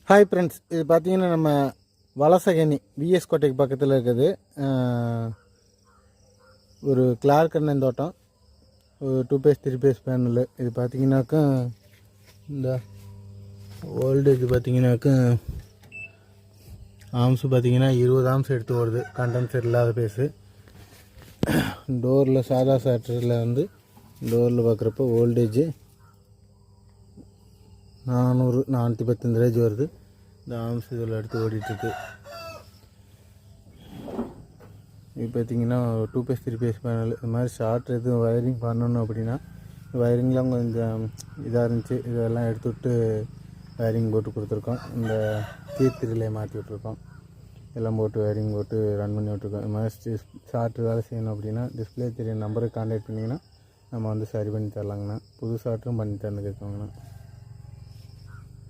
Hi friends, இது பார்த்தீங்கன்னா நம்ம வலசகனி விஎஸ் கோட்டைக்கு பக்கத்தில் இருக்குது. ஒரு கிளார்க் அண்ணன் தோட்டம், ஒரு 2 பேஸ் 3 பேஸ் பேனல். இது பார்த்தீங்கன்னாக்கா இந்த ஓல்டேஜ் பார்த்தீங்கன்னாக்கா ஆம்ஸு பார்த்தீங்கன்னா 20 ஆம்ஸ் எடுத்து வருது. கண்டென்சர் இல்லாத பேஸு. டோரில் சாதா சாட்டரில் வந்து டோரில் பார்க்குறப்போ ஓல்டேஜ் 400 410 ரேஞ்ச் வருது. இந்த ஆம்ஸ் இதில் எடுத்து ஓடிட்டுருக்கு. இது பார்த்திங்கன்னா 2 பேஸ் 3 பேஸ் பேனல். இது மாதிரி ஷார்ட் எதுவும் வயரிங் பண்ணணும் அப்படின்னா வயரிங்லாம் கொஞ்சம் இதாக இருந்துச்சு. இதெல்லாம் எடுத்துவிட்டு வயரிங் போட்டு கொடுத்துருக்கோம். இந்த கீர்த்திரிலே மாற்றி விட்ருக்கோம். எல்லாம் போட்டு வயரிங் போட்டு ரன் பண்ணி விட்ருக்கோம். இது மாதிரி ஷார்ட் வேலை செய்யணும் அப்படின்னா டிஸ்பிளே தெரிய நம்பருக்கு கான்டாக்ட் பண்ணிங்கன்னா நம்ம வந்து சரி பண்ணி தரலாங்கண்ணா. புது ஷார்ட்டும் பண்ணி தந்துருக்கோங்கண்ணா.